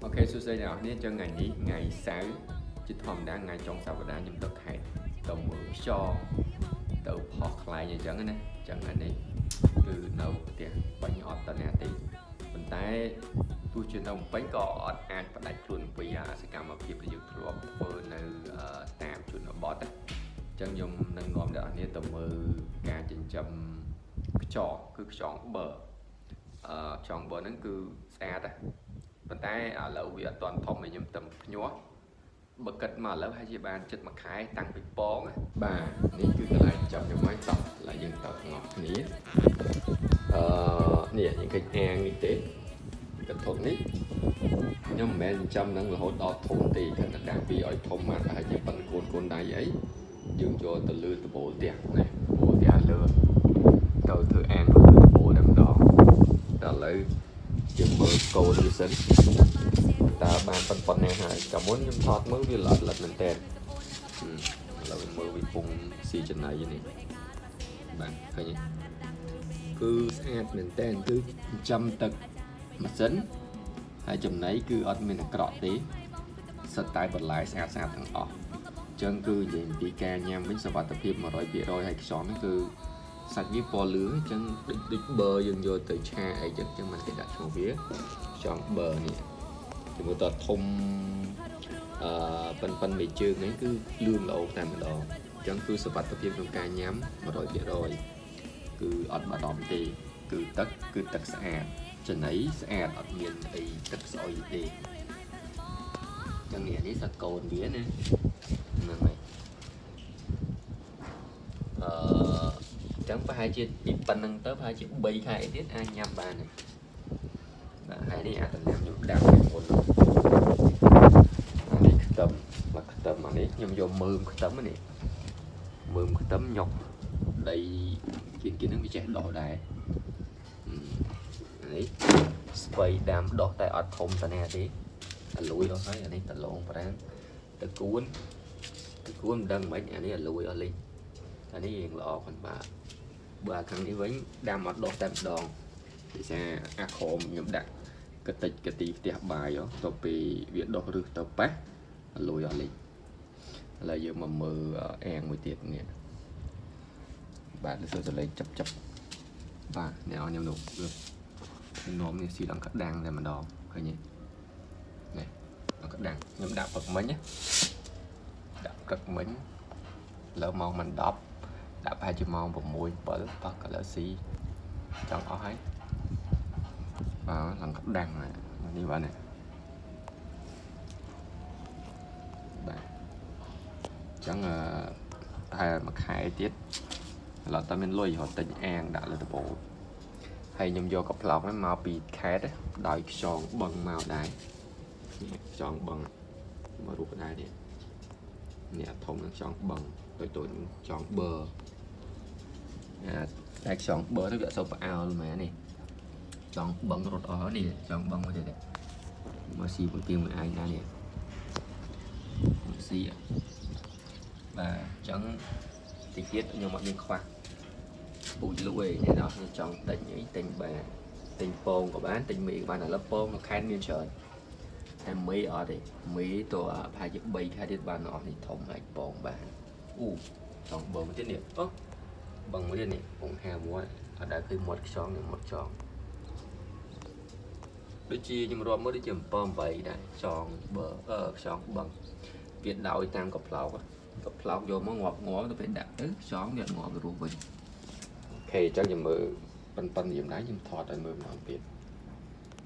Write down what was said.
Ok, xưa xây nào nên cho ngày ní ngày 6 chứ thòm đã ngày trong sau đã nhưng tất hẹn tàu mượn cho tàu hoặc lại như chẳng này chẳng anh ấy cứ nấu tiền bánh ọt tận nhà tí mình tay tôi truyền thông bánh cọ ọt ăn và đánh luôn vì sẽ cảm ơn kịp được rồi vừa nơi tạm chuẩn nó bọt chẳng dùng nâng ngon đã nên tàu mơ cả trên chấm trò cứ chọn bờ chọn bờ nó cứ xa đâyប៉ុន្តែឥឡូវវាអត់ទាន់ធំឲ្យខ្ញុំទៅញាស់បើគិតមកឥឡូវហើយជាបានចិត្តមួយខែតាំងពីពងបាទនេះគឺកន្លែងចាប់ខ្ញុំមកតោះឡើយយើងទៅទាំងអស់គ្នានេះយើងឃើញអាងនេះទេកន្ទុកនេះខ្ញុំមិនមែនចាំនឹងរហូតដល់ធំទេគ្រាន់តែដាក់វាឲ្យធំមកប្រហែលជាប៉ុនកូនដៃអីយើងយកទៅលើដបូលផ្ទះណាដបូលផ្ទះលើទៅធ្វើអាងលើដបូលតែម្ដងដល់ឥឡូវយើងមើលកូនវាសិនតើបានប៉ុណ្ណេះហើយចាំមុនខ្ញុំថតមើលវាល្អិតមែនតើឥឡូវមើលវាពុំស៊ីចំណៃនេះបាទឃើញគឺស្អាតមែនតើគឺចាំទឹកម៉ាស៊ីនហើយចំណៃគឺអត់មានអាក្រក់ទេសិតតែបន្លែស្អាតទាំងអស់អញ្ចឹងគឺនិយាយពីការញ៉ាំវិញសុវត្ថិភាព 100% ហើយខ្យល់នេះគឺសាច់វាពណ៌លឿងអញ្ចឹងដូចប៊ឺយើងយកទៅឆាអីចឹងមិនគេដាក់ឈ្មោះវាចង់ប៊ឺនេះជាមួយតធំប៉ុនមេជើងនេះគឺលឿងល្អតែម្ដងអញ្ចឹងគឺសុវត្ថិភាពក្នុងការញ៉ាំ 100% គឺអត់បារម្ភទេគឺទឹកស្អាតចំណីស្អាតអត់មានអីទឹកស្អុយទេអញ្ចឹងនេះសាច់កូនវាណាហ្នឹងហើយចឹងប្រហែលជាពីប៉ុណ្្នឹងទៅប្រហែលជា3ខែទៀតអាចញ៉ាំបានហើយបាទហើយនេះអាចទៅញ៉ាំយកដាក់មុននេះខ្ទឹមមកខ្ទឹមអានេះខ្ញុំយកមើមខ្ទឹមនេះមើមខ្ទឹមញុកដីគេនឹងវាចេះដោះដែរនេះស្បៃដាំដោះតែអត់ធំតាណាទេអាលួយអស់ហើយអានេះតឡងប្រាំងតគួនមិនដឹងមិនអានេះអាលួយអស់លេងអានេះរៀងល្អផងបាទបើខាងនេះវិញដាំអត់ដោះតែម្ដងពិសាអាក្រមខ្ញុំដាក់កតិចកទីផ្ទះបាយទៅពេលវាដោះរឹសទៅប៉ះលុយអស់លេងឥឡូវយើងមកមើលអាងមួយទៀតនេះបាទលើសលេងចាប់បាទអ្នកអរខ្ញុំនោះនាំនេះស៊ីដល់ក្តាំងតែម្ដងឃើញទេនេះដល់ក្តាំងខ្ញុំដាក់ព្រឹកមិញដាក់ព្រឹកមិញលើម៉ោងមិន10ដាក់ប្រហែលជាម៉ោង6 7ប៉ះកន្លះស៊ីចង់អស់ហើយបាទឡើងក្តាំងនេះបាទនេះបាទអញ្ចឹងតែមួយខែទៀតឥឡូវតើមានលុយរត់ទិញអាងដាក់លើដបូលហើយខ្ញុំយកកាផ្លោកហ្នឹងមកពីខេត្តដោយខ្យងបឹងមកដែរខ្យងបឹងមករូបដែរនេះនេះធំនឹងខ្យងបឹងតូចខ្យងប៊ឺតែខ្យងប៊ឺទៅវាសូវផ្អើលមែននេះខ្យងបឹងរត់អស់នេះខ្យងបឹងមកទៀតមកស៊ីមួយពីមួយឯងដែរនេះមកស៊ីបាទអញ្ចឹងតិចទៀតខ្ញុំអត់មានខ្វះពូជលក់ឯងនេះដល់ខ្ញុំចង់ទិញអីទិញបានទិញពងក៏បានទិញមីក៏បានឥឡូវពងនៅខេត្តមានច្រើនតែមីអត់ទេមីតើប្រហែលជា3ខែទៀតបានអស់នេះធំហើយពងបានអូចង់បងទៀតនេះអូបងមួយទៀតនេះពងហាមួយអត់ដែលឃើញមាត់ខ្យងនឹងមាត់ចង់ដូចជាខ្ញុំរាប់មើលដូចជា7 8ដែរចង់បើខ្យងបឹងវាដោយតាមកាផ្លោកយកមកងាប់ទៅពេលដាក់ទៅខ្យងវាងាប់ទៅរស់វិញអូខេអញ្ចឹងខ្ញុំមើលប៉ុនខ្ញុំដែរខ្ញុំថតឲ្យមើលម្ដងទៀត